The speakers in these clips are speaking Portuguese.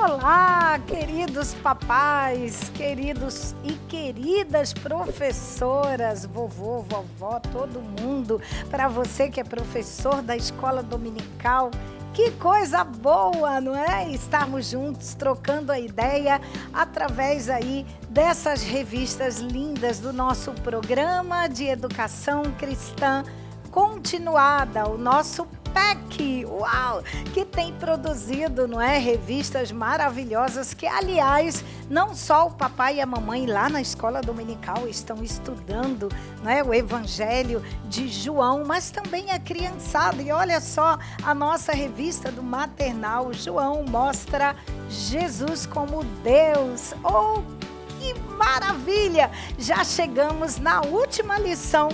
Olá, queridos papais, queridos e queridas professoras, vovô, vovó, todo mundo. Para você que é professor da escola dominical, que coisa boa, não é? Estarmos juntos, trocando a ideia através aí dessas revistas lindas do nosso programa de educação cristã continuada, o nosso PEC, uau, que tem produzido, não é, revistas maravilhosas que, aliás, não só o papai e a mamãe lá na escola dominical estão estudando, não é, o Evangelho de João, mas também a criançada. E olha só, a nossa revista do maternal, João mostra Jesus como Deus. Oh, que maravilha! Já chegamos na última lição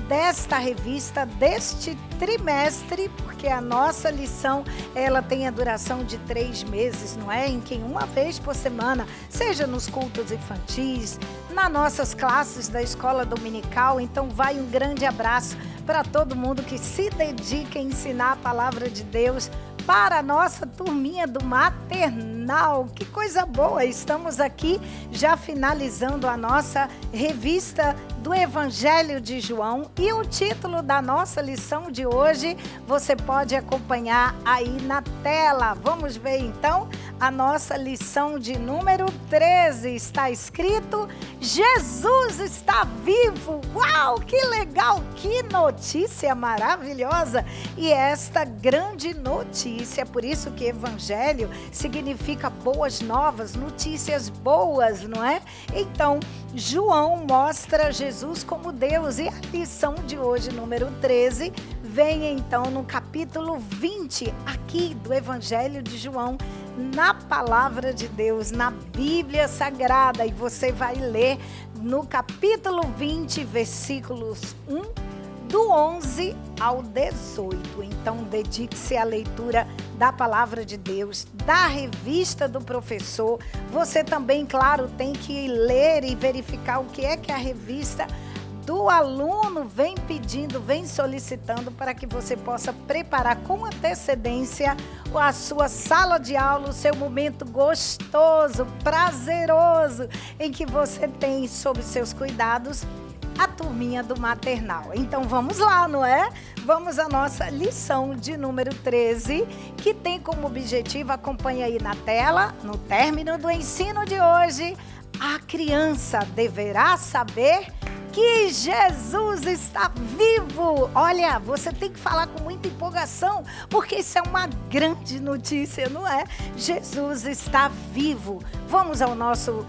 desta revista, deste trimestre, porque a nossa lição, ela tem a duração de 3 meses, não é? Em que uma vez por semana, seja nos cultos infantis, nas nossas classes da escola dominical. Então vai um grande abraço para todo mundo que se dedica a ensinar a palavra de Deus para a nossa turminha do maternal. Que coisa boa! Estamos aqui já finalizando a nossa revista do Evangelho de João, e o título da nossa lição de hoje você pode acompanhar aí na tela. Vamos ver então a nossa lição de número 13. Está escrito: Jesus está vivo. Uau, que legal, que notícia maravilhosa! E esta grande notícia, por isso que Evangelho significa boas novas, notícias boas, não é? Então, João mostra Jesus como Deus, e a lição de hoje, número 13, vem então no capítulo 20 aqui do Evangelho de João, na palavra de Deus, na Bíblia Sagrada, e você vai ler no capítulo 20, versículos 1, do 11 ao 18. Então, dedique-se à leitura da palavra de Deus, da revista do professor. Você também, claro, tem que ler e verificar o que é que a revista do aluno vem pedindo, vem solicitando, para que você possa preparar com antecedência a sua sala de aula, o seu momento gostoso, prazeroso, em que você tem sob seus cuidados a turminha do maternal. Então vamos lá, não é? Vamos à nossa lição de número 13, que tem como objetivo, acompanha aí na tela, no término do ensino de hoje, a criança deverá saber que Jesus está vivo. Olha, você tem que falar com muita empolgação, porque isso é uma grande notícia, não é? Jesus está vivo. Vamos ao nosso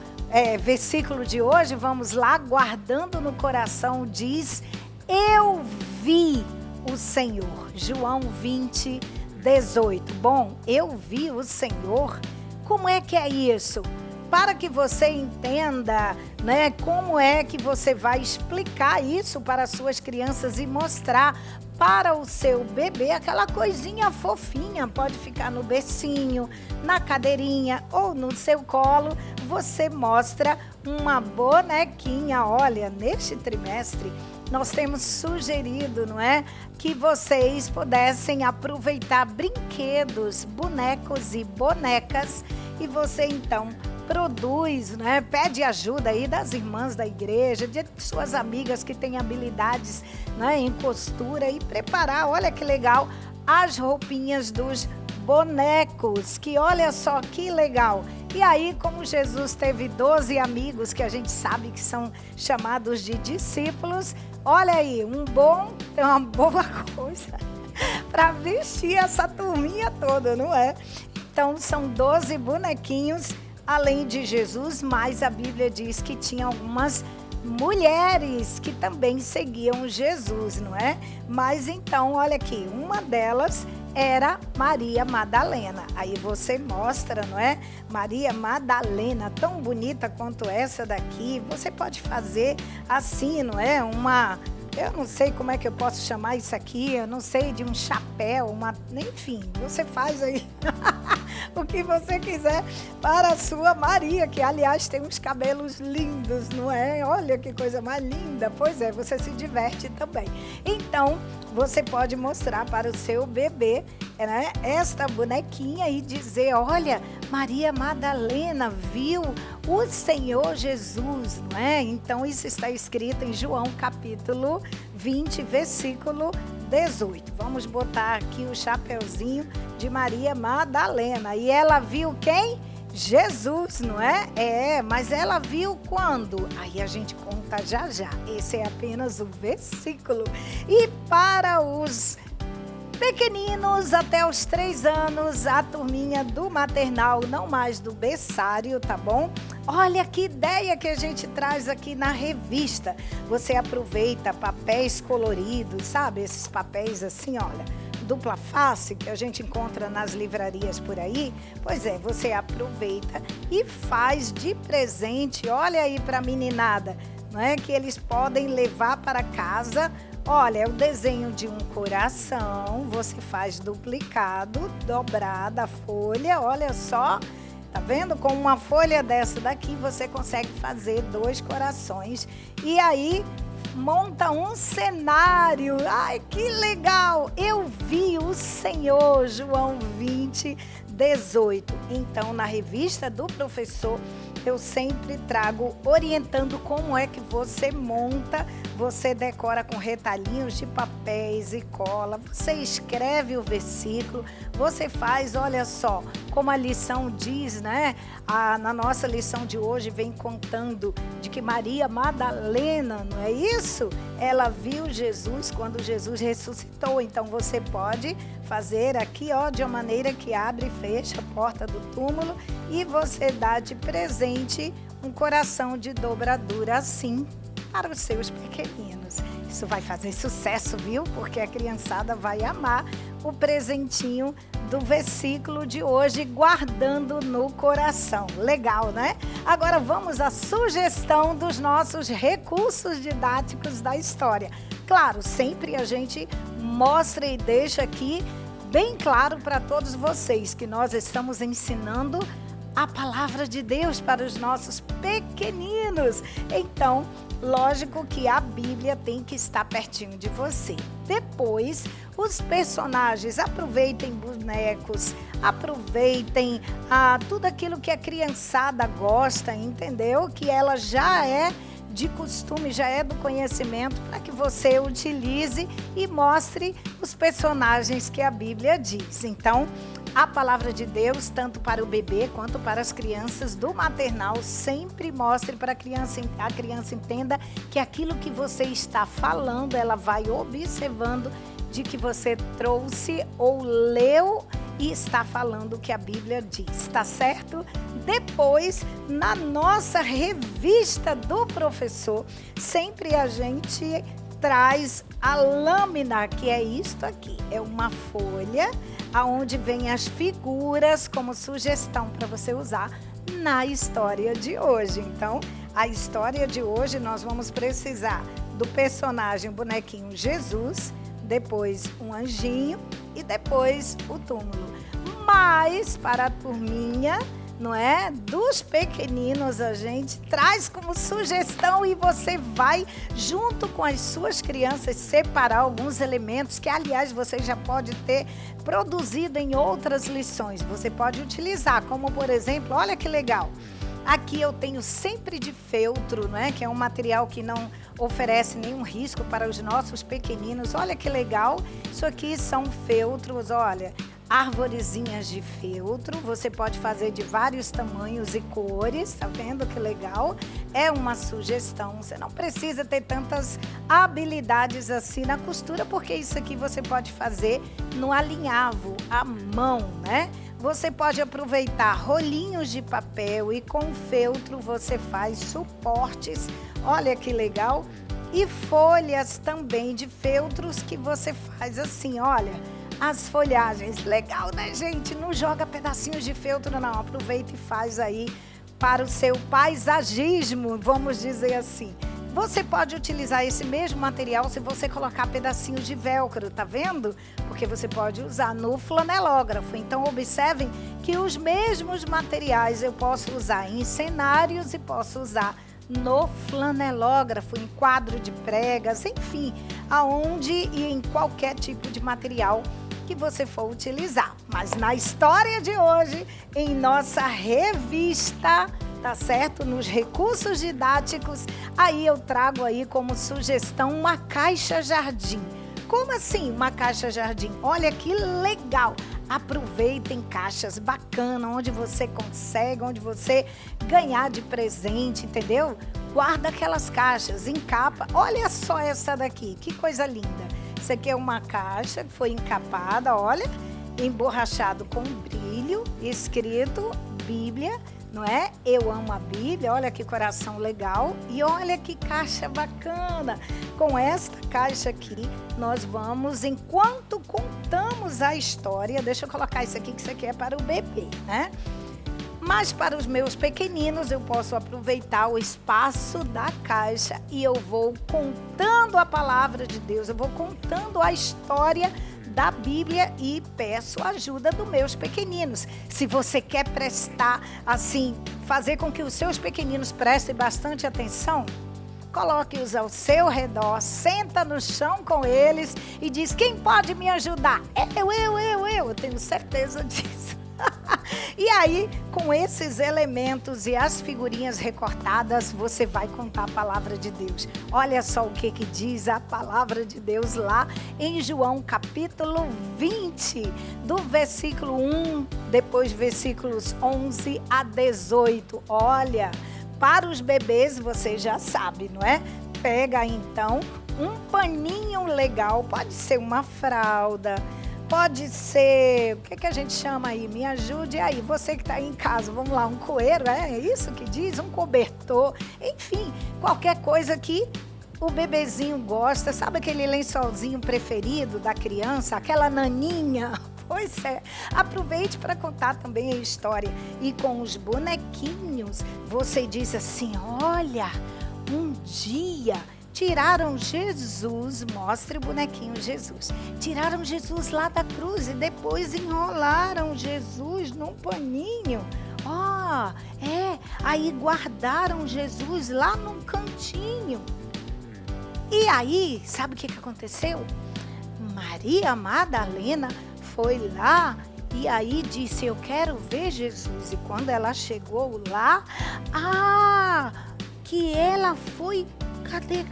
versículo de hoje, vamos lá, guardando no coração, diz: eu vi o Senhor. João 20, 18. Bom, eu vi o Senhor. Como é que é isso? Para que você entenda, né, como é que você vai explicar isso para as suas crianças e mostrar para o seu bebê aquela coisinha fofinha, pode ficar no bercinho, na cadeirinha ou no seu colo, você mostra uma bonequinha. Olha, neste trimestre nós temos sugerido, não é, que vocês pudessem aproveitar brinquedos, bonecos e bonecas, e você então produz, né? Pede ajuda aí das irmãs da igreja, de suas amigas que têm habilidades, né, em costura, e preparar, olha que legal, as roupinhas dos bonecos, que olha só que legal. E aí, como Jesus teve 12 amigos, que a gente sabe que são chamados de discípulos, olha aí, uma boa coisa para vestir essa turminha toda, não é? Então, são 12 bonequinhos, além de Jesus, mas a Bíblia diz que tinha algumas mulheres que também seguiam Jesus, não é? Mas então, olha aqui, uma delas era Maria Madalena. Aí você mostra, não é? Maria Madalena, tão bonita quanto essa daqui. Você pode fazer assim, não é? Eu não sei como é que eu posso chamar isso aqui, eu não sei, de um chapéu, enfim, você faz aí o que você quiser para a sua Maria, que aliás tem uns cabelos lindos, não é? Olha que coisa mais linda. Pois é, você se diverte também. Então, você pode mostrar para o seu bebê, né, esta bonequinha e dizer: olha, Maria Madalena viu o Senhor Jesus, não é? Então, isso está escrito em João capítulo 20, versículo 18. Vamos botar aqui o chapeuzinho de Maria Madalena. E ela viu quem? Jesus, não é? Mas ela viu quando? Aí a gente conta já já. Esse é apenas o versículo. E para os pequeninos até os 3 anos, a turminha do maternal, não mais do berçário, tá bom? Olha que ideia que a gente traz aqui na revista. Você aproveita papéis coloridos, sabe? Esses papéis assim, olha, dupla face que a gente encontra nas livrarias por aí. Pois é, você aproveita e faz de presente, olha aí para a meninada, não é? Que eles podem levar para casa. Olha, é o desenho de um coração, você faz duplicado, dobrada a folha, olha só, tá vendo? Com uma folha dessa daqui você consegue fazer 2 corações e aí monta um cenário. Ai, que legal! Eu vi o Senhor, João 20, 18. Então, na revista do professor, eu sempre trago orientando como é que você monta, você decora com retalhinhos de papéis e cola, você escreve o versículo, você faz, olha só, como a lição diz, né? Na nossa lição de hoje vem contando de que Maria Madalena, não é isso? Ela viu Jesus quando Jesus ressuscitou, então você pode fazer aqui, ó, de uma maneira que abre e fecha a porta do túmulo e você dá de presente um coração de dobradura assim para os seus pequeninos. Isso vai fazer sucesso, viu? Porque a criançada vai amar o presentinho do versículo de hoje, guardando no coração. Legal, né? Agora vamos à sugestão dos nossos recursos didáticos da história. Claro, sempre a gente mostra e deixa aqui bem claro para todos vocês que nós estamos ensinando a palavra de Deus para os nossos pequeninos. Então, lógico que a Bíblia tem que estar pertinho de você. Depois, os personagens, aproveitem bonecos, aproveitem tudo aquilo que a criançada gosta, entendeu? Que ela já é de costume, já é do conhecimento, para que você utilize e mostre os personagens que a Bíblia diz. Então, a palavra de Deus, tanto para o bebê quanto para as crianças do maternal, sempre mostre para a criança entenda que aquilo que você está falando, ela vai observando de que você trouxe ou leu e está falando o que a Bíblia diz, tá certo? Depois, na nossa revista do professor, sempre a gente traz a lâmina, que é isto aqui, é uma folha aonde vem as figuras como sugestão para você usar na história de hoje. Então, a história de hoje nós vamos precisar do personagem bonequinho Jesus, depois um anjinho e depois o túmulo. Mas para a turminha, não é? Dos pequeninos a gente traz como sugestão e você vai, junto com as suas crianças, separar alguns elementos que, aliás, você já pode ter produzido em outras lições. Você pode utilizar, como por exemplo, olha que legal. Aqui eu tenho sempre de feltro, né? Que é um material que não oferece nenhum risco para os nossos pequeninos. Olha que legal. Isso aqui são feltros, olha. Arvorezinhas de feltro, você pode fazer de vários tamanhos e cores, tá vendo que legal? É uma sugestão, você não precisa ter tantas habilidades assim na costura, porque isso aqui você pode fazer no alinhavo, à mão, né? Você pode aproveitar rolinhos de papel e com feltro você faz suportes, olha que legal, e folhas também de feltros que você faz assim, olha, as folhagens, legal, né, gente? Não joga pedacinhos de feltro, não. Aproveita e faz aí para o seu paisagismo, vamos dizer assim. Você pode utilizar esse mesmo material se você colocar pedacinhos de velcro, tá vendo? Porque você pode usar no flanelógrafo. Então, observem que os mesmos materiais eu posso usar em cenários e posso usar no flanelógrafo, em quadro de pregas, enfim, aonde e em qualquer tipo de material que você for utilizar. Mas na história de hoje, em nossa revista, tá certo? Nos recursos didáticos, aí eu trago aí como sugestão uma caixa jardim. Como assim uma caixa jardim? Olha que legal! Aproveitem caixas bacanas, onde você consegue, onde você ganhar de presente, entendeu? Guarda aquelas caixas, encapa. Olha só essa daqui, que coisa linda. Isso aqui é uma caixa que foi encapada, olha, emborrachado com brilho, escrito Bíblia, não é? Eu amo a Bíblia, olha que coração legal e olha que caixa bacana. Com esta caixa aqui, nós vamos, enquanto contamos a história, deixa eu colocar isso aqui, que isso aqui é para o bebê, né? Mas para os meus pequeninos, eu posso aproveitar o espaço da caixa e eu vou contando a palavra de Deus, eu vou contando a história da Bíblia e peço ajuda dos meus pequeninos. Se você quer prestar, assim, fazer com que os seus pequeninos prestem bastante atenção, coloque-os ao seu redor, senta no chão com eles e diz: quem pode me ajudar? Eu tenho certeza disso. E aí, com esses elementos e as figurinhas recortadas, você vai contar a palavra de Deus. Olha só o que diz a palavra de Deus lá em João capítulo 20, do versículo 1, depois versículos 11 a 18. Olha, para os bebês você já sabe, não é? Pega então um paninho legal, pode ser uma fralda, pode ser, o que a gente chama aí? Me ajude aí, você que está aí em casa, vamos lá, um coeiro, é isso que diz? Um cobertor, enfim, qualquer coisa que o bebezinho gosta, sabe aquele lençolzinho preferido da criança, aquela naninha? Pois é, aproveite para contar também a história. E com os bonequinhos, você diz assim, olha, um dia tiraram Jesus, mostre o bonequinho Jesus, tiraram Jesus lá da cruz e depois enrolaram Jesus num paninho. Aí guardaram Jesus lá num cantinho. E aí, sabe o que aconteceu? Maria Madalena foi lá e aí disse, eu quero ver Jesus. E quando ela chegou lá, que ela foi...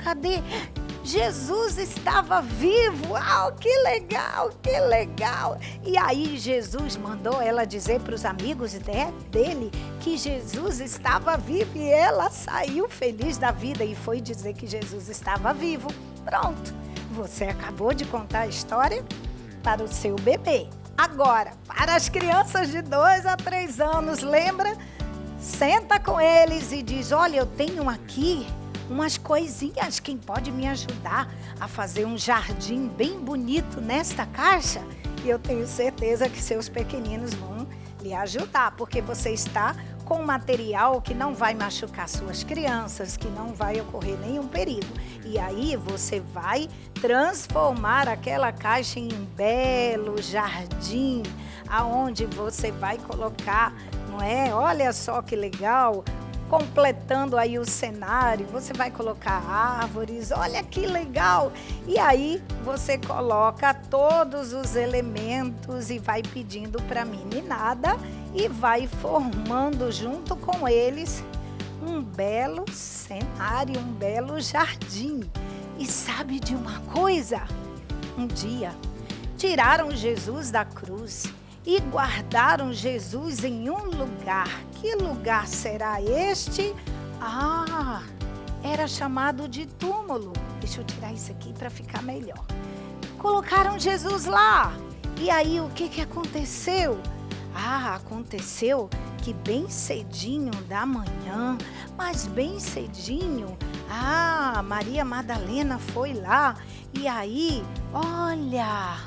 Cadê? Jesus estava vivo. Que legal, que legal. E aí Jesus mandou ela dizer para os amigos dele que Jesus estava vivo e ela saiu feliz da vida e foi dizer que Jesus estava vivo. Pronto, você acabou de contar a história para o seu bebê. Agora, para as crianças de 2 a 3 anos, lembra? Senta com eles e diz, olha, eu tenho aqui umas coisinhas, quem pode me ajudar a fazer um jardim bem bonito nesta caixa? E eu tenho certeza que seus pequeninos vão lhe ajudar, porque você está com material que não vai machucar suas crianças, que não vai ocorrer nenhum perigo. E aí você vai transformar aquela caixa em um belo jardim, aonde você vai colocar, não é? Olha só que legal! Completando aí o cenário, você vai colocar árvores, olha que legal! E aí você coloca todos os elementos e vai pedindo para a meninada e vai formando junto com eles um belo cenário, um belo jardim. E sabe de uma coisa? Um dia tiraram Jesus da cruz e guardaram Jesus em um lugar. Que lugar será este? Era chamado de túmulo. Deixa eu tirar isso aqui para ficar melhor. Colocaram Jesus lá. E aí o que aconteceu? Aconteceu que bem cedinho da manhã, mas bem cedinho, Maria Madalena foi lá. E aí, olha...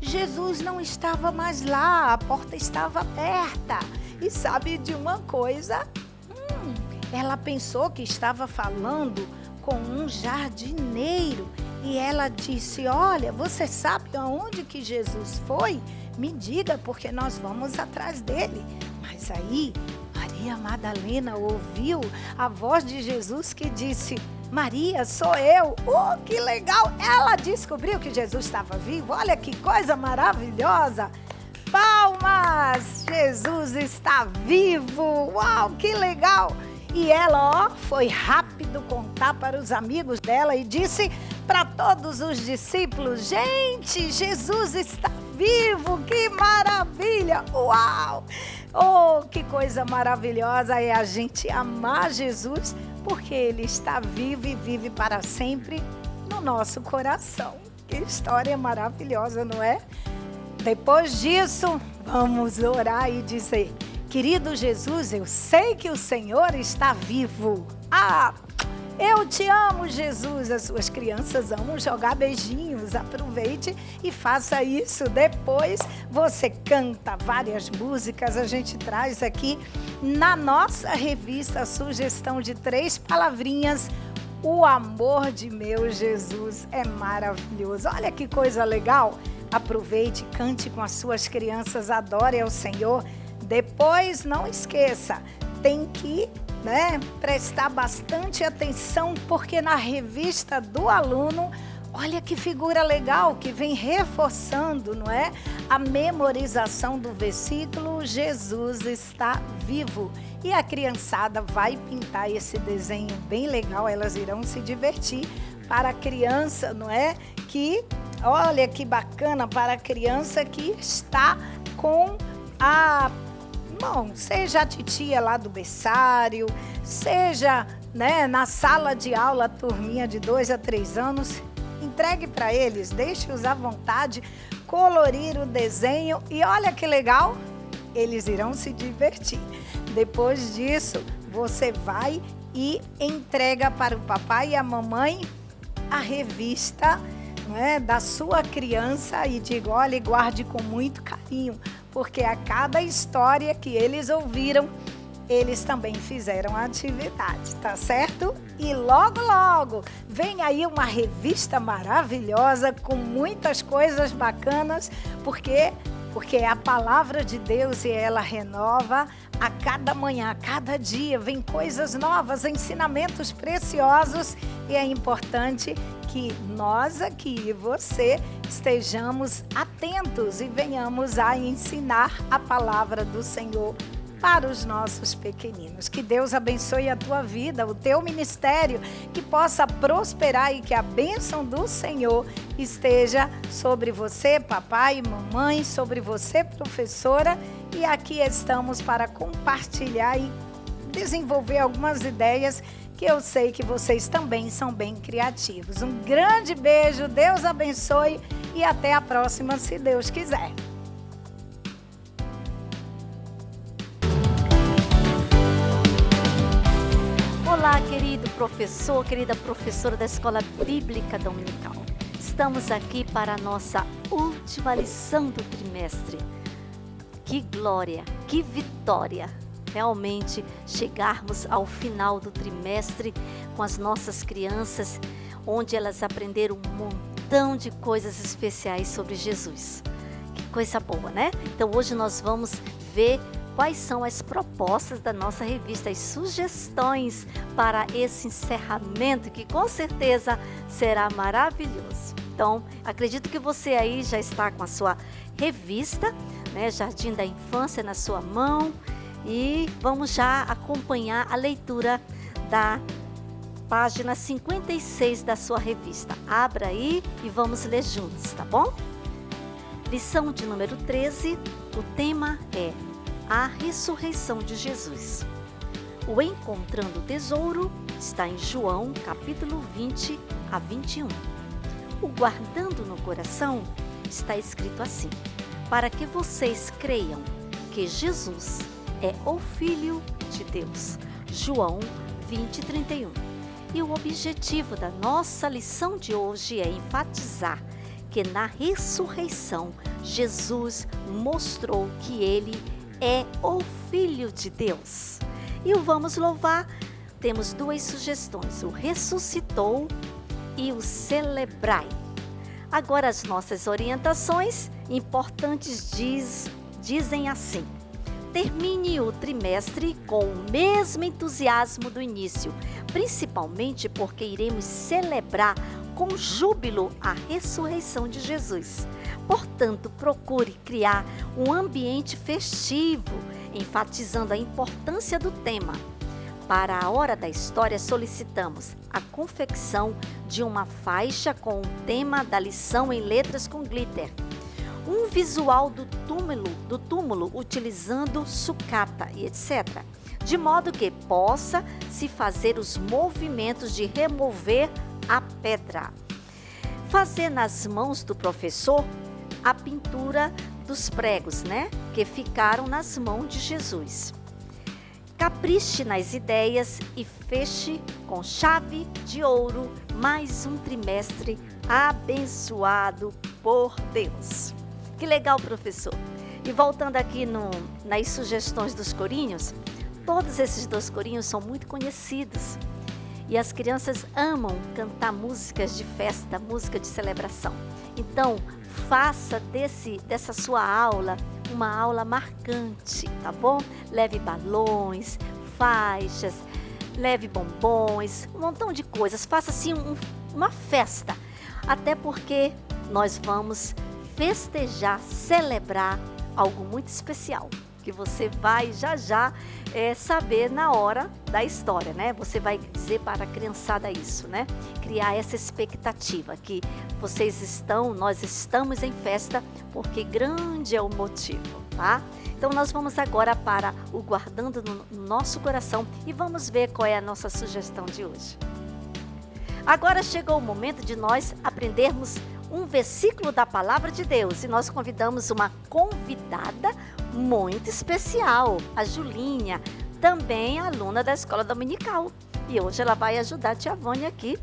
Jesus não estava mais lá, a porta estava aberta. E sabe de uma coisa? Ela pensou que estava falando com um jardineiro. E ela disse: olha, você sabe aonde que Jesus foi? Me diga, porque nós vamos atrás dele. Mas aí, Maria Madalena ouviu a voz de Jesus que disse: Maria, sou eu. Oh, que legal! Ela descobriu que Jesus estava vivo. Olha que coisa maravilhosa! Palmas! Jesus está vivo! Uau, que legal! E ela, foi rápido contar para os amigos dela e disse para todos os discípulos: gente, Jesus está vivo! Que maravilha! Uau! Oh, que coisa maravilhosa é a gente amar Jesus, porque Ele está vivo e vive para sempre no nosso coração. Que história maravilhosa, não é? Depois disso, vamos orar e dizer: querido Jesus, eu sei que o Senhor está vivo. Eu te amo, Jesus. As suas crianças amam jogar beijinhos. Aproveite e faça isso. Depois você canta várias músicas. A gente traz aqui na nossa revista a sugestão de 3 palavrinhas. O amor de meu Jesus é maravilhoso. Olha que coisa legal. Aproveite, cante com as suas crianças, adore ao Senhor. Depois, não esqueça, tem que prestar bastante atenção, porque na revista do aluno, olha que figura legal, que vem reforçando, não é? A memorização do versículo, Jesus está vivo. E a criançada vai pintar esse desenho bem legal, elas irão se divertir. Para a criança, não é? Olha que bacana, para a criança que está com seja a titia lá do berçário, seja na sala de aula, a turminha de 2 a 3 anos, entregue para eles, deixe-os à vontade, colorir o desenho e olha que legal, eles irão se divertir. Depois disso, você vai e entrega para o papai e a mamãe a revista da sua criança e diga: olha, guarde com muito carinho, porque a cada história que eles ouviram, eles também fizeram a atividade, tá certo? E logo, logo, vem aí uma revista maravilhosa com muitas coisas bacanas, porque é a palavra de Deus e ela renova a cada manhã, a cada dia, vem coisas novas, ensinamentos preciosos e é importante que nós aqui e você estejamos atentos e venhamos a ensinar a palavra do Senhor para os nossos pequeninos. Que Deus abençoe a tua vida, o teu ministério, que possa prosperar e que a bênção do Senhor esteja sobre você, papai e mamãe, sobre você, professora, e aqui estamos para compartilhar e desenvolver algumas ideias que eu sei que vocês também são bem criativos. Um grande beijo, Deus abençoe e até a próxima, se Deus quiser. Olá, querido professor, querida professora da Escola Bíblica Dominical. Estamos aqui para a nossa última lição do trimestre. Que glória, que vitória! Realmente chegarmos ao final do trimestre com as nossas crianças, onde elas aprenderam um montão de coisas especiais sobre Jesus. Que coisa boa, né? Então hoje nós vamos ver quais são as propostas da nossa revista, as sugestões para esse encerramento, que com certeza será maravilhoso. Então, acredito que você aí já está com a sua revista, Jardim da Infância na sua mão, e vamos já acompanhar a leitura da página 56 da sua revista. Abra aí e vamos ler juntos, tá bom? Lição de número 13, o tema é a ressurreição de Jesus. O encontrando o tesouro está em João, capítulo 20 a 21. O guardando no coração está escrito assim: para que vocês creiam que Jesus é o Filho de Deus. João 20, 31. E o objetivo da nossa lição de hoje é enfatizar que na ressurreição Jesus mostrou que Ele é o Filho de Deus. E o Vamos Louvar temos duas sugestões, o ressuscitou e o celebrai. Agora as nossas orientações importantes dizem assim: termine o trimestre com o mesmo entusiasmo do início, principalmente porque iremos celebrar com júbilo a ressurreição de Jesus. Portanto, procure criar um ambiente festivo, enfatizando a importância do tema. Para a hora da história, solicitamos a confecção de uma faixa com o tema da lição em letras com glitter. Um visual do túmulo utilizando sucata e etc. De modo que possa se fazer os movimentos de remover a pedra. Fazer nas mãos do professor a pintura dos pregos, que ficaram nas mãos de Jesus. Capriche nas ideias e feche com chave de ouro mais um trimestre abençoado por Deus. Que legal, professor! E voltando aqui nas sugestões dos corinhos, todos esses 2 corinhos são muito conhecidos. E as crianças amam cantar músicas de festa, música de celebração. Então, faça dessa sua aula uma aula marcante, tá bom? Leve balões, faixas, leve bombons, um montão de coisas. Faça assim uma festa. Até porque nós vamos festejar, celebrar algo muito especial, que você vai já saber na hora da história, Você vai dizer para a criançada isso, Criar essa expectativa que nós estamos em festa, porque grande é o motivo, tá? Então nós vamos agora para o Guardando no Nosso Coração e vamos ver qual é a nossa sugestão de hoje. Agora chegou o momento de nós aprendermos um versículo da Palavra de Deus e nós convidamos uma convidada muito especial, a Julinha, também aluna da Escola Dominical. E hoje ela vai ajudar a tia Vânia aqui,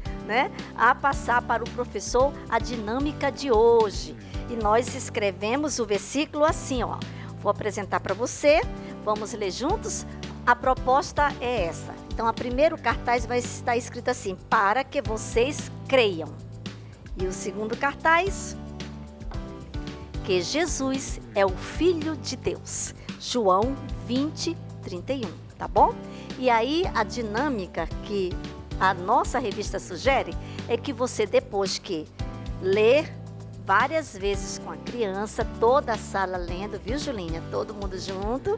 a passar para o professor a dinâmica de hoje. E nós escrevemos o versículo assim, ó. Vou apresentar para você, vamos ler juntos? A proposta é essa. Então, o primeiro cartaz vai estar escrito assim: para que vocês creiam. E o segundo cartaz, que Jesus é o Filho de Deus. João 20:31, tá bom? E aí, a dinâmica que a nossa revista sugere é que você, depois que ler várias vezes com a criança, toda a sala lendo, viu, Julinha? Todo mundo junto.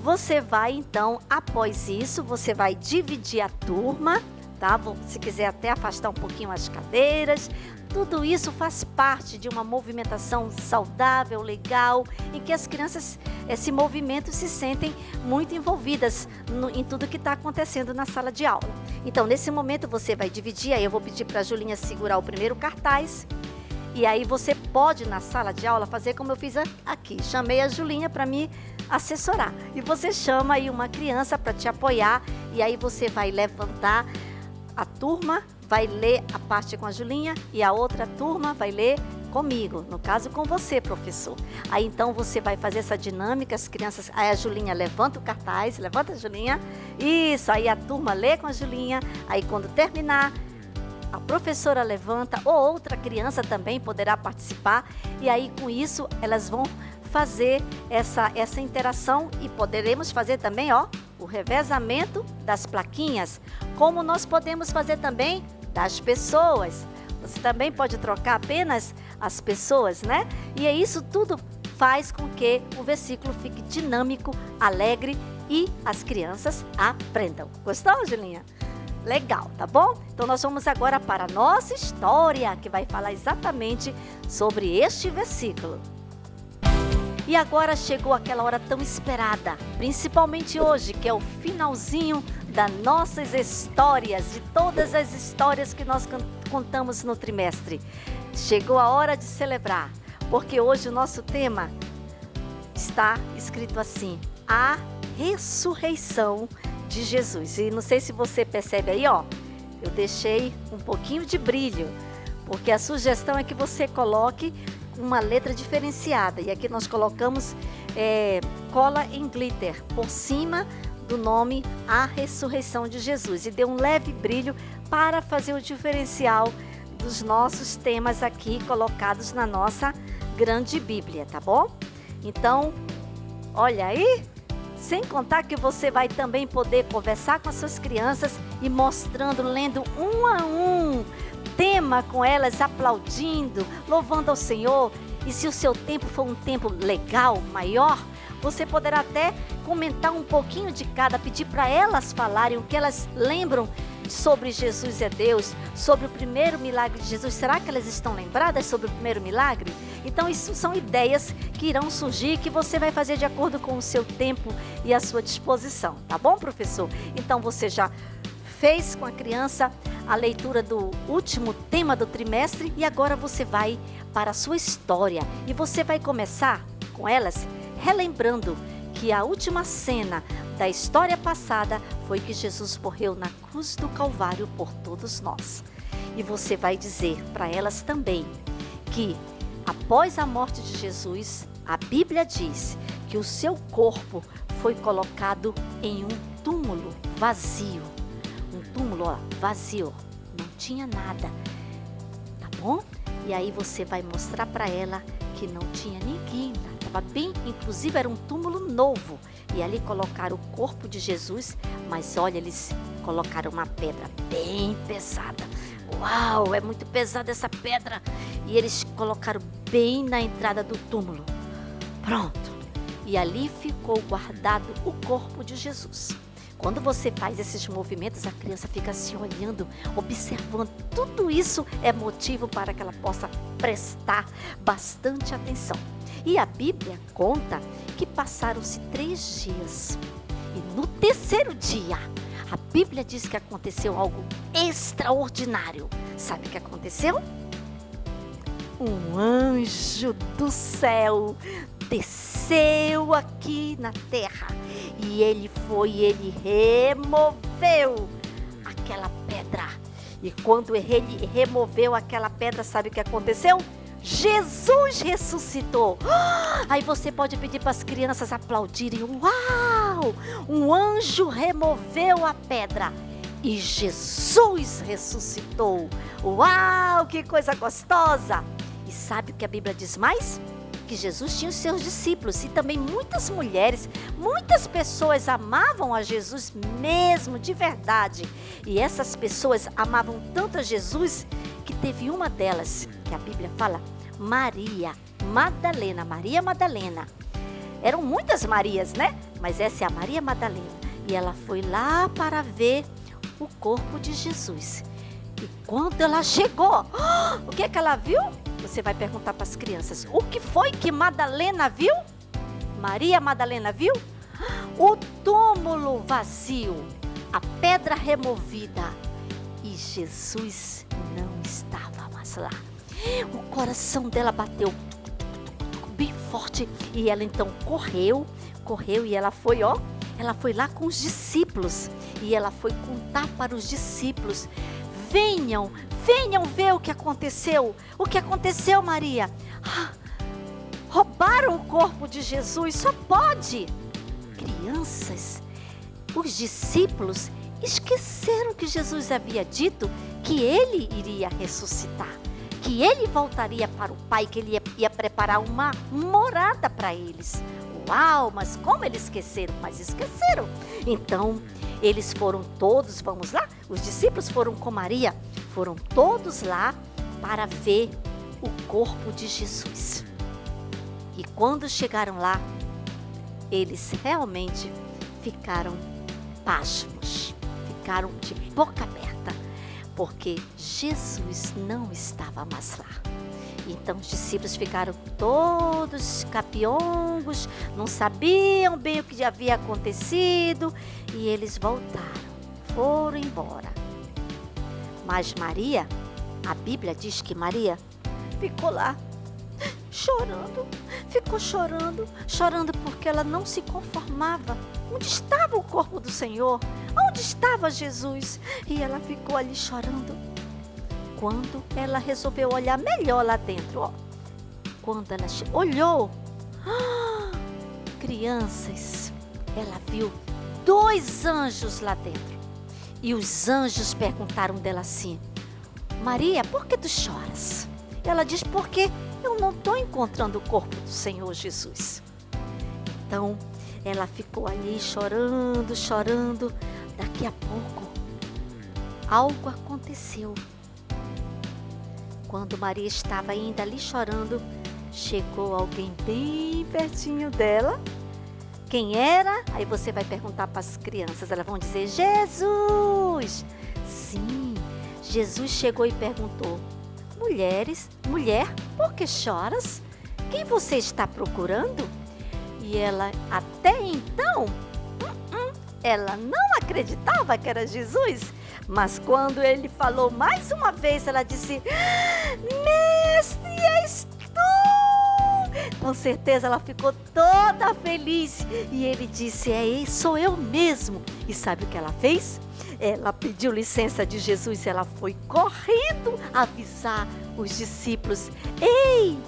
Você vai, então, após isso, você vai dividir a turma, tá? Se quiser até afastar um pouquinho as cadeiras. Tudo isso faz parte de uma movimentação saudável, legal, em que as crianças se movimentam e se sentem muito envolvidas em tudo que está acontecendo na sala de aula. Então, nesse momento, você vai dividir, aí eu vou pedir para a Julinha segurar o primeiro cartaz, e aí você pode, na sala de aula, fazer como eu fiz aqui. Chamei a Julinha para me assessorar. E você chama aí uma criança para te apoiar, e aí você vai levantar a turma, vai ler a parte com a Julinha e a outra turma vai ler comigo, no caso com você, professor. Aí então você vai fazer essa dinâmica, as crianças, aí a Julinha levanta o cartaz, levanta a Julinha, isso, aí a turma lê com a Julinha, aí quando terminar, a professora levanta, ou outra criança também poderá participar, e aí com isso elas vão fazer essa interação e poderemos fazer também, o revezamento das plaquinhas, como nós podemos fazer também das pessoas. Você também pode trocar apenas as pessoas, E isso tudo faz com que o versículo fique dinâmico, alegre e as crianças aprendam. Gostou, Julinha? Legal, tá bom? Então nós vamos agora para a nossa história, que vai falar exatamente sobre este versículo. E agora chegou aquela hora tão esperada, principalmente hoje, que é o finalzinho das nossas histórias, de todas as histórias que nós contamos no trimestre. Chegou a hora de celebrar, porque hoje o nosso tema está escrito assim: a ressurreição de Jesus. E não sei se você percebe aí, eu deixei um pouquinho de brilho, porque a sugestão é que você coloque uma letra diferenciada, e aqui nós colocamos cola em glitter por cima do nome A Ressurreição de Jesus e deu um leve brilho para fazer o diferencial dos nossos temas aqui colocados na nossa grande Bíblia, tá bom? Então, olha aí, sem contar que você vai também poder conversar com as suas crianças e mostrando, lendo um a um, tema com elas, aplaudindo, louvando ao Senhor. E se o seu tempo for um tempo legal, maior, você poderá até comentar um pouquinho de cada, pedir para elas falarem o que elas lembram sobre Jesus é Deus, sobre o primeiro milagre de Jesus. Será que elas estão lembradas sobre o primeiro milagre? Então isso são ideias que irão surgir, que você vai fazer de acordo com o seu tempo e a sua disposição, tá bom, professor? Então você já fez com a criança a leitura do último tema do trimestre e agora você vai para a sua história e você vai começar com elas relembrando que a última cena da história passada foi que Jesus morreu na cruz do Calvário por todos nós. E você vai dizer para elas também que após a morte de Jesus, a Bíblia diz que o seu corpo foi colocado em um túmulo vazio. Um túmulo, vazio, não tinha nada, tá bom? E aí você vai mostrar para ela que não tinha ninguém lá. Estava bem, inclusive era um túmulo novo. E ali colocaram o corpo de Jesus, mas olha, eles colocaram uma pedra bem pesada. Uau, é muito pesada essa pedra. E eles colocaram bem na entrada do túmulo. Pronto. E ali ficou guardado o corpo de Jesus. Quando você faz esses movimentos, a criança fica assim olhando, observando. Tudo isso é motivo para que ela possa prestar bastante atenção. E a Bíblia conta que passaram-se 3 dias. E no terceiro dia, a Bíblia diz que aconteceu algo extraordinário. Sabe o que aconteceu? Um anjo do céu desceu aqui na terra. E ele removeu aquela pedra. E quando ele removeu aquela pedra, sabe o que aconteceu? Jesus ressuscitou. Aí você pode pedir para as crianças aplaudirem. Uau! Um anjo removeu a pedra e Jesus ressuscitou. Uau! Que coisa gostosa! E sabe o que a Bíblia diz mais? Que Jesus tinha os seus discípulos e também muitas mulheres, muitas pessoas amavam a Jesus mesmo, de verdade. E essas pessoas amavam tanto a Jesus que teve uma delas, que a Bíblia fala, Maria Madalena. Eram muitas Marias, né? Mas essa é a Maria Madalena. E ela foi lá para ver o corpo de Jesus. E quando ela chegou, o que é que ela viu? Você vai perguntar para as crianças, o que foi que Madalena viu? Maria Madalena viu? O túmulo vazio, a pedra removida e Jesus não estava mais lá. O coração dela bateu bem forte e ela então correu e ela foi, ela foi lá com os discípulos e ela foi contar para os discípulos. Venham ver o que aconteceu. O que aconteceu, Maria? Roubaram o corpo de Jesus, só pode. Crianças, os discípulos esqueceram que Jesus havia dito que ele iria ressuscitar, que ele voltaria para o Pai, que ele ia preparar uma morada para eles. Uau, mas como eles esqueceram? Mas esqueceram. Então, eles foram todos, vamos lá? Os discípulos foram com Maria, foram todos lá para ver o corpo de Jesus. E quando chegaram lá, eles realmente ficaram pasmos, ficaram de boca aberta, porque Jesus não estava mais lá. Então os discípulos ficaram todos capiongos, não sabiam bem o que havia acontecido e eles voltaram, foram embora. Mas Maria, a Bíblia diz que Maria ficou lá chorando, chorando porque ela não se conformava. Onde estava o corpo do Senhor? Onde estava Jesus? E ela ficou ali chorando. Quando ela resolveu olhar melhor lá dentro, quando ela olhou, crianças, ela viu 2 anjos lá dentro. E os anjos perguntaram dela assim: Maria, por que tu choras? Ela diz: porque eu não estou encontrando o corpo do Senhor Jesus. Então, ela ficou ali chorando, chorando. Daqui a pouco, algo aconteceu. Quando Maria estava ainda ali chorando, chegou alguém bem pertinho dela. Quem era? Aí você vai perguntar para as crianças, elas vão dizer: Jesus! Sim, Jesus chegou e perguntou: mulher, por que choras? Quem você está procurando? E ela, até então, ela não acreditava que era Jesus. Mas quando ele falou mais uma vez, ela disse: Mestre, és tu! Com certeza ela ficou toda feliz. E ele disse: sou eu mesmo. E sabe o que ela fez? Ela pediu licença de Jesus. Ela foi correndo avisar os discípulos: Ei,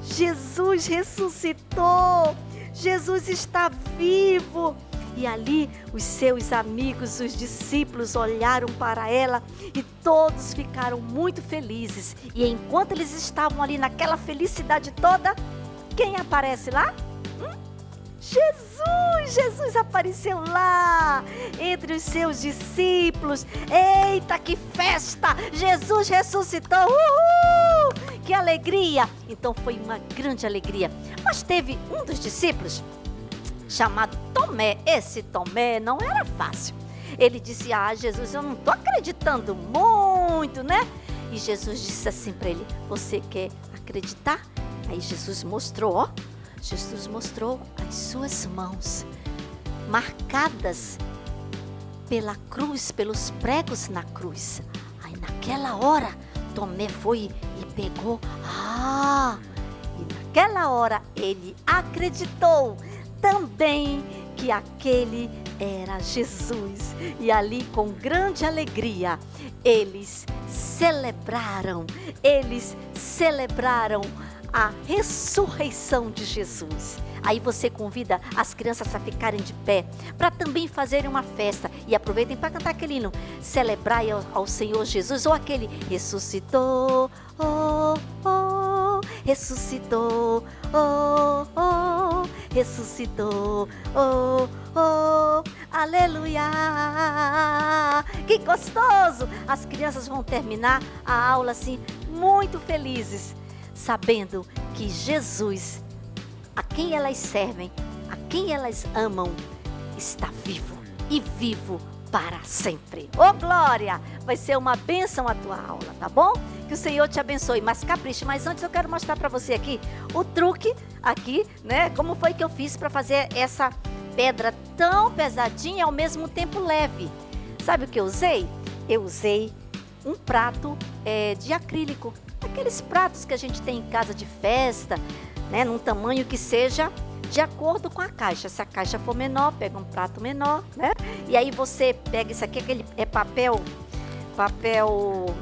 Jesus ressuscitou. Jesus está vivo. E ali os seus amigos, os discípulos, olharam para ela e todos ficaram muito felizes. E enquanto eles estavam ali naquela felicidade toda, quem aparece lá? Jesus apareceu lá, entre os seus discípulos. Eita, que festa! Jesus ressuscitou! Uhul! Que alegria! Então foi uma grande alegria. Mas teve um dos discípulos, chamado Tomé. Esse Tomé não era fácil. Ele disse: Jesus, eu não estou acreditando muito, né? E Jesus disse assim para ele: você quer acreditar? Aí Jesus mostrou, Jesus mostrou as suas mãos, marcadas pela cruz, pelos pregos na cruz. Aí naquela hora, Tomé foi e pegou. E naquela hora ele acreditou também que aquele era Jesus. E ali, com grande alegria, eles celebraram a ressurreição de Jesus. Aí você convida as crianças a ficarem de pé para também fazerem uma festa. E aproveitem para cantar aquele hino: celebrai ao Senhor Jesus, ou aquele: ressuscitou, ressuscitou, ressuscitou, aleluia. Que gostoso! As crianças vão terminar a aula assim, muito felizes, sabendo que Jesus, a quem elas servem, a quem elas amam, está vivo e vivo para sempre. Ô glória! Vai ser uma bênção a tua aula, tá bom? Que o Senhor te abençoe, mas capriche. Mas antes eu quero mostrar para você aqui o truque aqui, né? Como foi que eu fiz para fazer essa pedra tão pesadinha e ao mesmo tempo leve. Sabe o que eu usei? Eu usei um prato de acrílico. Aqueles pratos que a gente tem em casa de festa, né? Num tamanho que seja de acordo com a caixa. Se a caixa for menor, pega um prato menor, né? E aí você pega isso aqui, aquele papel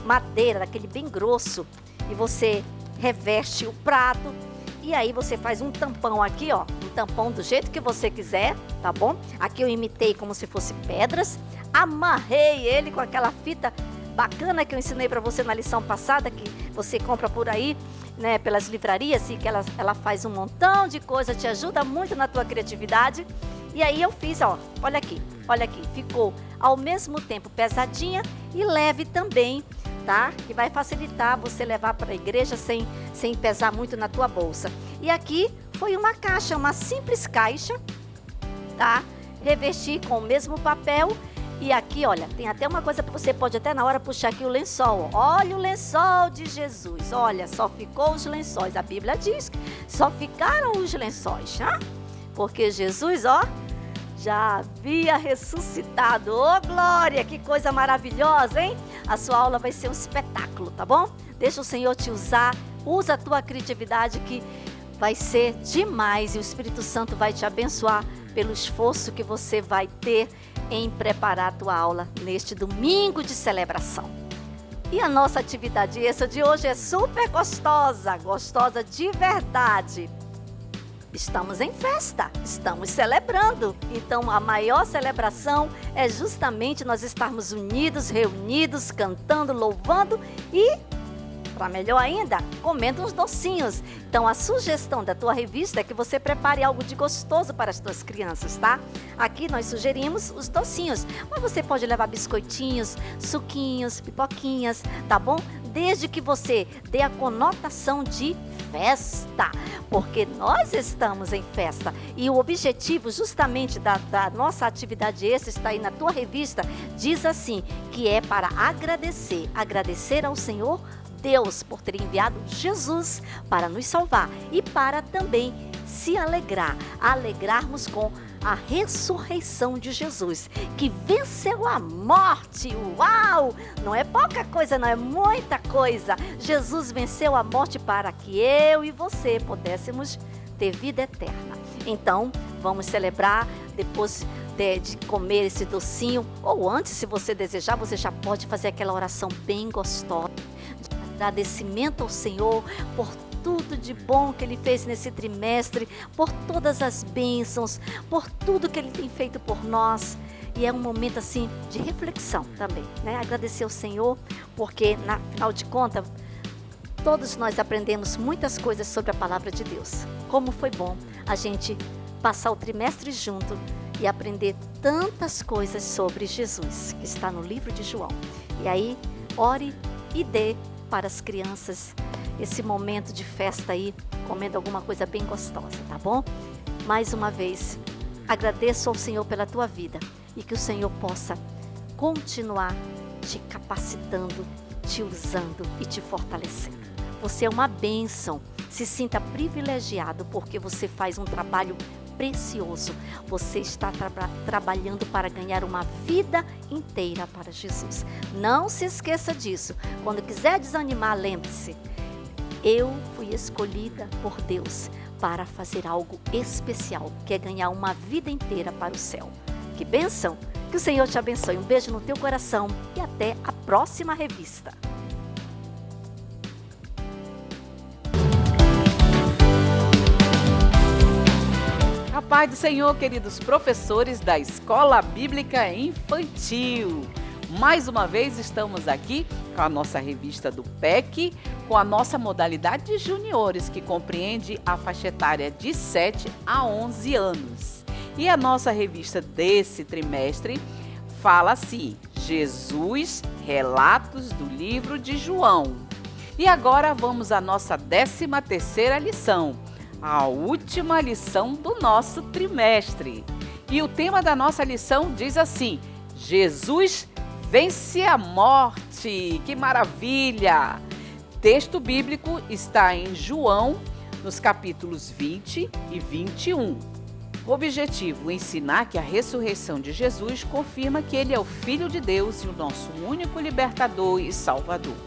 madeira, daquele bem grosso, e você reveste o prato. E aí você faz um tampão aqui, ó, um tampão do jeito que você quiser, tá bom? Aqui eu imitei como se fosse pedras, amarrei ele com aquela fita bacana que eu ensinei para você na lição passada, que você compra por aí, né, pelas livrarias, e que ela faz um montão de coisa, te ajuda muito na tua criatividade. E aí eu fiz, ó, olha aqui, ficou ao mesmo tempo pesadinha e leve também, tá? Que vai facilitar você levar para a igreja sem pesar muito na tua bolsa. E aqui foi uma caixa, uma simples caixa, tá? Revesti com o mesmo papel. E aqui, olha, tem até uma coisa que você pode até na hora puxar aqui o lençol. Olha o lençol de Jesus. Olha, só ficou os lençóis. A Bíblia diz que só ficaram os lençóis, hein? Porque Jesus, ó, já havia ressuscitado. Ô, glória, que coisa maravilhosa, hein? A sua aula vai ser um espetáculo, tá bom? Deixa o Senhor te usar. Usa a tua criatividade, que vai ser demais. E o Espírito Santo vai te abençoar pelo esforço que você vai ter em preparar a tua aula neste domingo de celebração. E a nossa atividade extra de hoje é super gostosa, gostosa de verdade. Estamos em festa, estamos celebrando. Então, a maior celebração é justamente nós estarmos unidos, reunidos, cantando, louvando e, para melhor ainda, comendo uns docinhos. Então, a sugestão da tua revista é que você prepare algo de gostoso para as tuas crianças, tá? Aqui nós sugerimos os docinhos, mas você pode levar biscoitinhos, suquinhos, pipoquinhas, tá bom? Desde que você dê a conotação de festa, porque nós estamos em festa e o objetivo justamente da nossa atividade extra está aí na tua revista, diz assim, que é para agradecer ao Senhor Deus por ter enviado Jesus para nos salvar e para também se alegrarmos com a ressurreição de Jesus, que venceu a morte. Uau! Não é pouca coisa, não é muita coisa. Jesus venceu a morte para que eu e você pudéssemos ter vida eterna. Então, vamos celebrar depois de comer esse docinho, ou antes, se você desejar, você já pode fazer aquela oração bem gostosa, de agradecimento ao Senhor por tudo de bom que Ele fez nesse trimestre, por todas as bênçãos, por tudo que Ele tem feito por nós. E é um momento assim de reflexão também, né? Agradecer ao Senhor, porque, afinal de contas, todos nós aprendemos muitas coisas sobre a palavra de Deus. Como foi bom a gente passar o trimestre junto e aprender tantas coisas sobre Jesus, que está no livro de João. E aí, ore e dê para as crianças esse momento de festa aí, comendo alguma coisa bem gostosa, tá bom? Mais uma vez, agradeço ao Senhor pela tua vida e que o Senhor possa continuar te capacitando, te usando e te fortalecendo. Você é uma bênção, se sinta privilegiado porque você faz um trabalho precioso. Você está trabalhando para ganhar uma vida inteira para Jesus. Não se esqueça disso. Quando quiser desanimar, lembre-se, eu fui escolhida por Deus para fazer algo especial, que é ganhar uma vida inteira para o céu. Que bênção! Que o Senhor te abençoe. Um beijo no teu coração e até a próxima revista. A paz do Senhor, queridos professores da Escola Bíblica Infantil. Mais uma vez estamos aqui com a nossa revista do PEC, com a nossa modalidade de juniores, que compreende a faixa etária de 7 a 11 anos. E a nossa revista desse trimestre fala assim, Jesus, Relatos do Livro de João. E agora vamos à nossa 13ª lição, a última lição do nosso trimestre. E o tema da nossa lição diz assim, Jesus vence a morte. Que maravilha! Texto bíblico está em João, nos capítulos 20 e 21. O objetivo, ensinar que a ressurreição de Jesus confirma que Ele é o Filho de Deus e o nosso único libertador e salvador.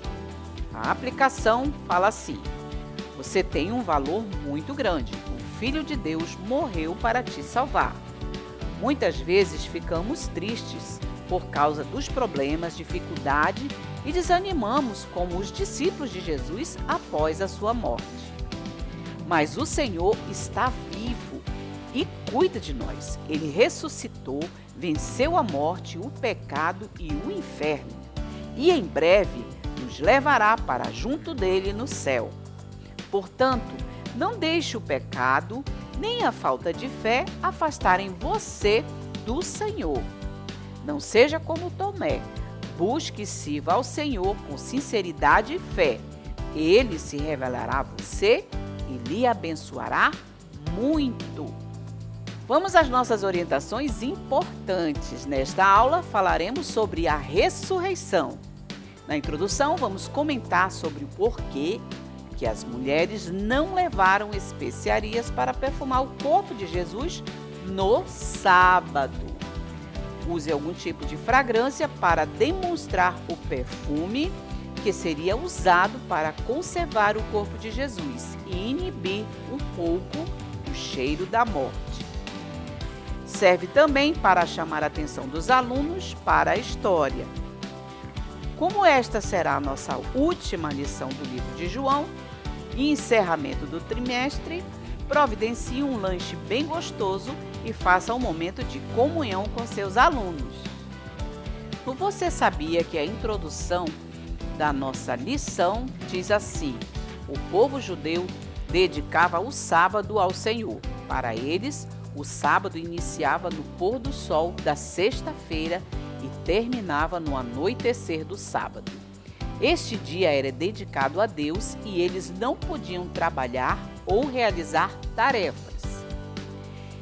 A aplicação fala assim, você tem um valor muito grande, o Filho de Deus morreu para te salvar. Muitas vezes ficamos tristes por causa dos problemas, dificuldade e desanimamos como os discípulos de Jesus após a sua morte. Mas o Senhor está vivo e cuida de nós. Ele ressuscitou, venceu a morte, o pecado e o inferno. E em breve nos levará para junto dele no céu. Portanto, não deixe o pecado nem a falta de fé afastarem você do Senhor. Não seja como Tomé. Busque e sirva ao Senhor com sinceridade e fé. Ele se revelará a você e lhe abençoará muito. Vamos às nossas orientações importantes. Nesta aula falaremos sobre a ressurreição. Na introdução, vamos comentar sobre o porquê que as mulheres não levaram especiarias para perfumar o corpo de Jesus no sábado. Use algum tipo de fragrância para demonstrar o perfume que seria usado para conservar o corpo de Jesus e inibir um pouco o cheiro da morte. Serve também para chamar a atenção dos alunos para a história. Como esta será a nossa última lição do livro de João e encerramento do trimestre, providencie um lanche bem gostoso e faça um momento de comunhão com seus alunos. Você sabia que a introdução da nossa lição diz assim: o povo judeu dedicava o sábado ao Senhor. Para eles, o sábado iniciava no pôr do sol da sexta-feira e terminava no anoitecer do sábado. Este dia era dedicado a Deus e eles não podiam trabalhar ou realizar tarefas.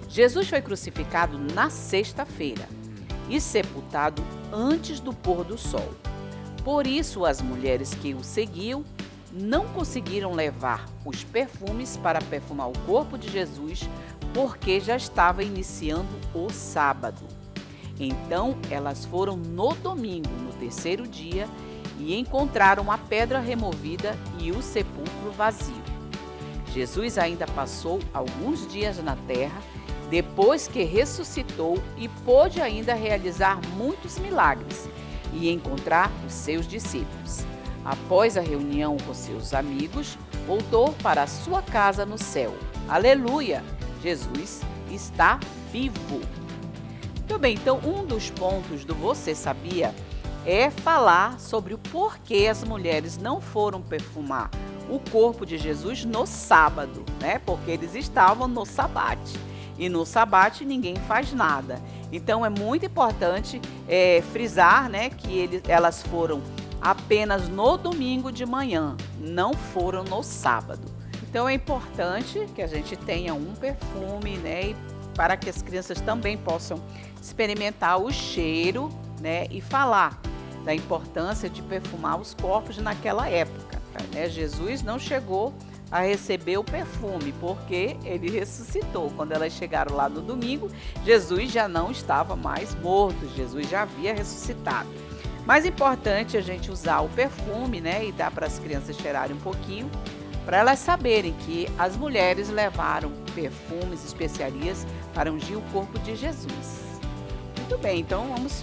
Jesus foi crucificado na sexta-feira e sepultado antes do pôr do sol. Por isso, as mulheres que o seguiam não conseguiram levar os perfumes para perfumar o corpo de Jesus, porque já estava iniciando o sábado. Então, elas foram no domingo, no terceiro dia, e encontraram a pedra removida e o sepulcro vazio. Jesus ainda passou alguns dias na terra, depois que ressuscitou, e pôde ainda realizar muitos milagres e encontrar os seus discípulos. Após a reunião com seus amigos, voltou para a sua casa no céu. Aleluia! Jesus está vivo! Muito bem, então um dos pontos do Você Sabia é falar sobre o porquê as mulheres não foram perfumar o corpo de Jesus no sábado, né? Porque eles estavam no sabate. E no sabate ninguém faz nada. Então é muito importante frisar, né, que elas foram apenas no domingo de manhã, não foram no sábado. Então é importante que a gente tenha um perfume, né, para que as crianças também possam experimentar o cheiro, né, e falar da importância de perfumar os corpos naquela época, né? Jesus não chegou a receber o perfume, porque ele ressuscitou. Quando elas chegaram lá no domingo, Jesus já não estava mais morto, Jesus já havia ressuscitado. Mas é importante a gente usar o perfume, né, e dar para as crianças cheirarem um pouquinho, para elas saberem que as mulheres levaram perfumes, especiarias para ungir o corpo de Jesus. Muito bem, então vamos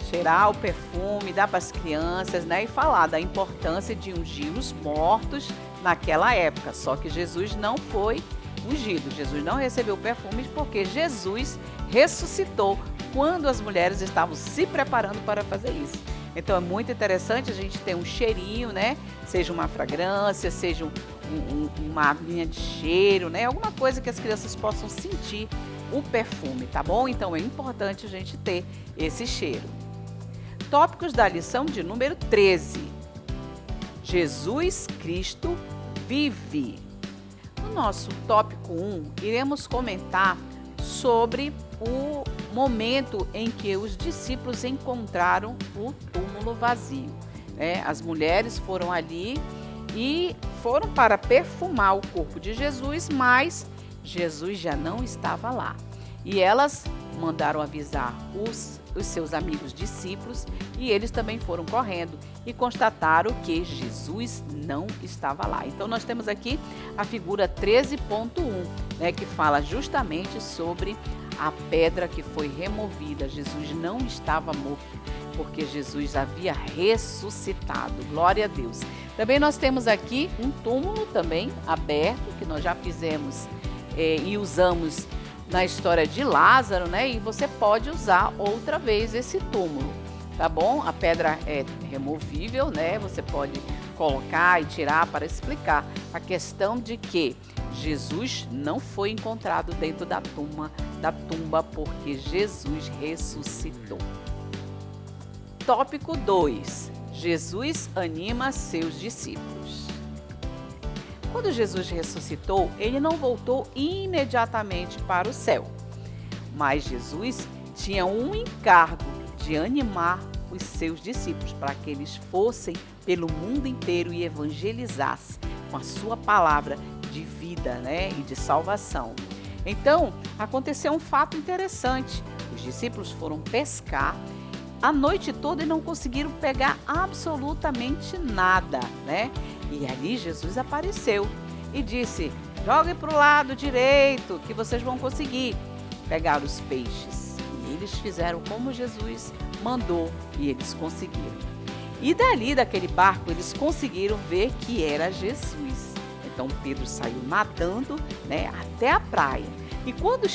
cheirar o perfume, dar para as crianças, né, e falar da importância de ungir os mortos naquela época. Só que Jesus não foi ungido, Jesus não recebeu perfumes porque Jesus ressuscitou quando as mulheres estavam se preparando para fazer isso. Então é muito interessante a gente ter um cheirinho, né? Seja uma fragrância, seja uma aguinha de cheiro, né? Alguma coisa que as crianças possam sentir o perfume, tá bom? Então é importante a gente ter esse cheiro. Tópicos da lição de número 13. Jesus Cristo vive. No nosso tópico 1, iremos comentar sobre o momento em que os discípulos encontraram o túmulo vazio, né? As mulheres foram ali e foram para perfumar o corpo de Jesus, mas Jesus já não estava lá. E elas mandaram avisar os seus amigos discípulos e eles também foram correndo e constataram que Jesus não estava lá. Então nós temos aqui a figura 13.1, né, que fala justamente sobre a pedra que foi removida. Jesus não estava morto, porque Jesus havia ressuscitado. Glória a Deus. Também nós temos aqui um túmulo também aberto, que nós já fizemos e usamos na história de Lázaro, né? E você pode usar outra vez esse túmulo, tá bom? A pedra é removível, né? Você pode colocar e tirar para explicar a questão de que Jesus não foi encontrado dentro da tumba porque Jesus ressuscitou. Tópico 2. Jesus anima seus discípulos. Quando Jesus ressuscitou, ele não voltou imediatamente para o céu. Mas Jesus tinha um encargo de animar os seus discípulos para que eles fossem pelo mundo inteiro e evangelizassem com a sua palavra de vida, né, e de salvação. Então, aconteceu um fato interessante. Os discípulos foram pescar a noite toda e não conseguiram pegar absolutamente nada, né? E ali Jesus apareceu e disse: joguem para o lado direito que vocês vão conseguir pegar os peixes. E eles fizeram como Jesus mandou e eles conseguiram. E dali, daquele barco, eles conseguiram ver que era Jesus. Então Então Pedro saiu nadando, né, até a praia. E quando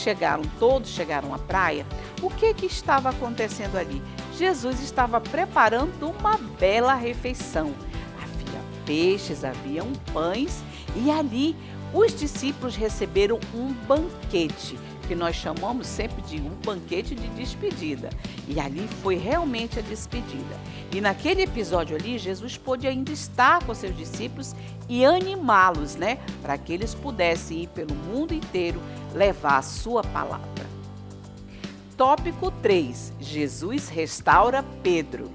todos chegaram à praia, o que estava acontecendo ali? Jesus estava preparando uma bela refeição. Havia peixes, haviam pães e ali os discípulos receberam um banquete, que nós chamamos sempre de um banquete de despedida. E ali foi realmente a despedida. E naquele episódio ali, Jesus pôde ainda estar com seus discípulos e animá-los, né? Para que eles pudessem ir pelo mundo inteiro levar a sua palavra. Tópico 3. Jesus restaura Pedro.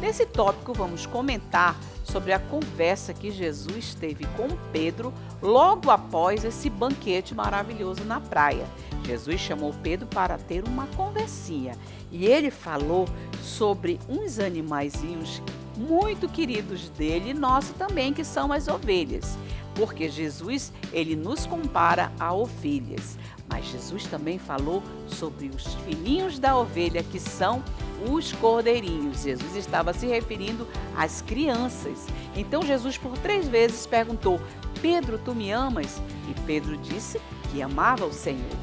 Nesse tópico vamos comentar sobre a conversa que Jesus teve com Pedro logo após esse banquete maravilhoso na praia. Jesus chamou Pedro para ter uma conversinha e ele falou sobre uns animaizinhos muito queridos dele e nosso também, que são as ovelhas. Porque Jesus, ele nos compara a ovelhas. Mas Jesus também falou sobre os filhinhos da ovelha, que são os cordeirinhos. Jesus estava se referindo às crianças. Então Jesus por 3 vezes perguntou: Pedro, tu me amas? E Pedro disse que amava o Senhor.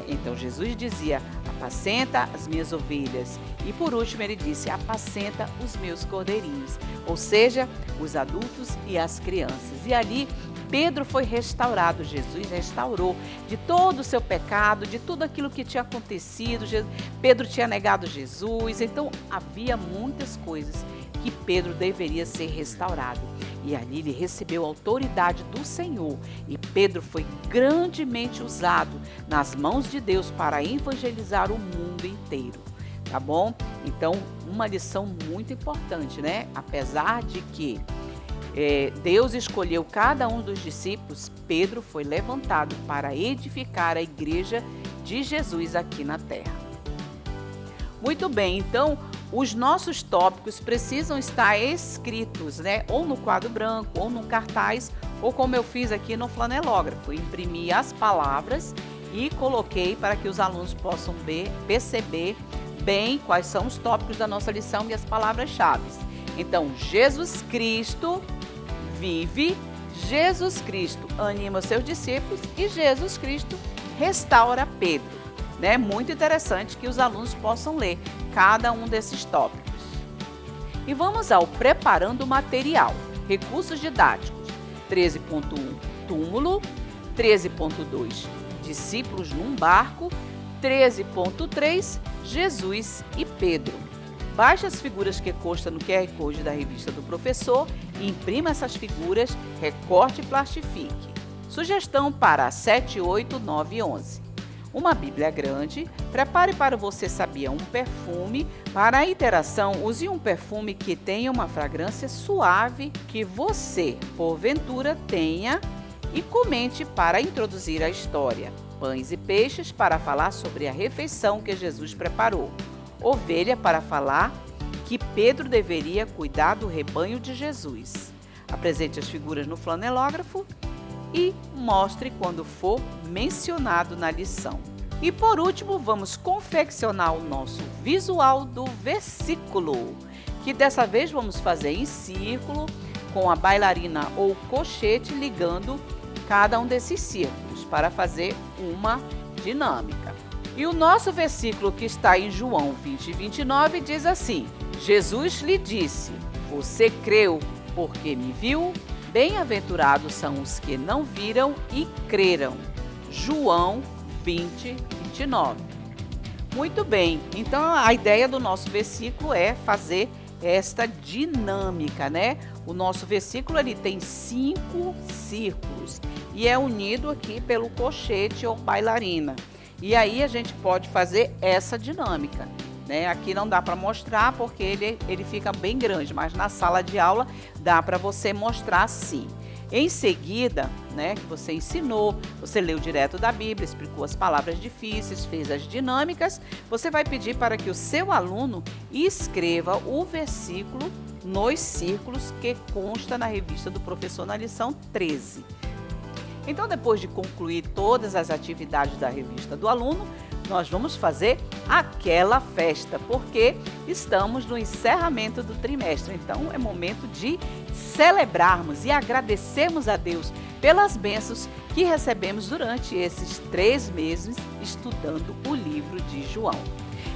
Então Jesus dizia: apacenta as minhas ovelhas. E por último ele disse: apacenta os meus cordeirinhos. Ou seja, os adultos e as crianças. E ali Pedro foi restaurado, Jesus restaurou de todo o seu pecado, de tudo aquilo que tinha acontecido. Pedro tinha negado Jesus, então havia muitas coisas que Pedro deveria ser restaurado. E ali ele recebeu a autoridade do Senhor. E Pedro foi grandemente usado nas mãos de Deus para evangelizar o mundo inteiro. Tá bom? Então, uma lição muito importante, né? Apesar de que Deus escolheu cada um dos discípulos, Pedro foi levantado para edificar a igreja de Jesus aqui na terra. Muito bem, então os nossos tópicos precisam estar escritos, né? Ou no quadro branco, ou num cartaz, ou como eu fiz aqui no flanelógrafo. Imprimi as palavras e coloquei para que os alunos possam perceber bem quais são os tópicos da nossa lição e as palavras-chave. Então, Jesus Cristo vive, Jesus Cristo anima os seus discípulos e Jesus Cristo restaura Pedro. Muito interessante que os alunos possam ler cada um desses tópicos. E vamos ao preparando o material. Recursos didáticos. 13.1 túmulo, 13.2 discípulos num barco, 13.3 Jesus e Pedro. Baixe as figuras que constam no QR Code da revista do professor, imprima essas figuras, recorte e plastifique. Sugestão para 7, 8, 9 e 11. Uma Bíblia grande, prepare para Você Sabia um perfume. Para a interação, use um perfume que tenha uma fragrância suave que você, porventura, tenha e comente para introduzir a história. Pães e peixes para falar sobre a refeição que Jesus preparou. Ovelha para falar que Pedro deveria cuidar do rebanho de Jesus. Apresente as figuras no flanelógrafo e mostre quando for mencionado na lição. E por último, vamos confeccionar o nosso visual do versículo, que dessa vez vamos fazer em círculo, com a bailarina ou cochete ligando cada um desses círculos para fazer uma dinâmica. E o nosso versículo, que está em João 20, 29, diz assim: Jesus lhe disse: você creu porque me viu? Bem-aventurados são os que não viram e creram. João 20, 29. Muito bem, então a ideia do nosso versículo é fazer esta dinâmica, né? O nosso versículo ele tem 5 círculos e é unido aqui pelo cochete ou bailarina. E aí a gente pode fazer essa dinâmica, né? Aqui não dá para mostrar porque ele fica bem grande, mas na sala de aula dá para você mostrar sim. Em seguida, né, que você ensinou, você leu direto da Bíblia, explicou as palavras difíceis, fez as dinâmicas, você vai pedir para que o seu aluno escreva o versículo nos círculos que consta na revista do professor na lição 13. Então, depois de concluir todas as atividades da revista do aluno, nós vamos fazer aquela festa, porque estamos no encerramento do trimestre. Então, é momento de celebrarmos e agradecermos a Deus pelas bênçãos que recebemos durante esses 3 meses estudando o livro de João.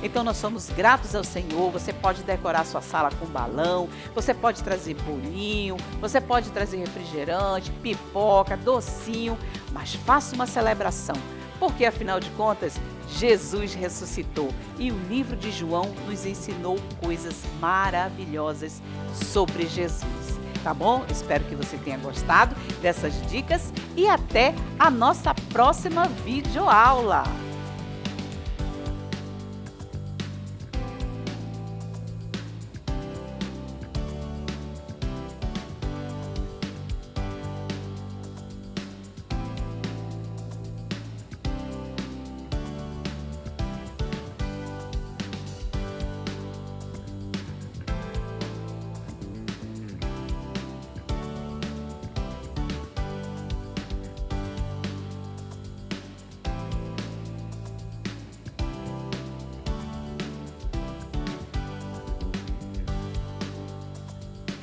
Então, nós somos gratos ao Senhor. Você pode decorar sua sala com balão, você pode trazer bolinho, você pode trazer refrigerante, pipoca, docinho, mas faça uma celebração, porque afinal de contas, Jesus ressuscitou e o livro de João nos ensinou coisas maravilhosas sobre Jesus. Tá bom? Espero que você tenha gostado dessas dicas e até a nossa próxima videoaula.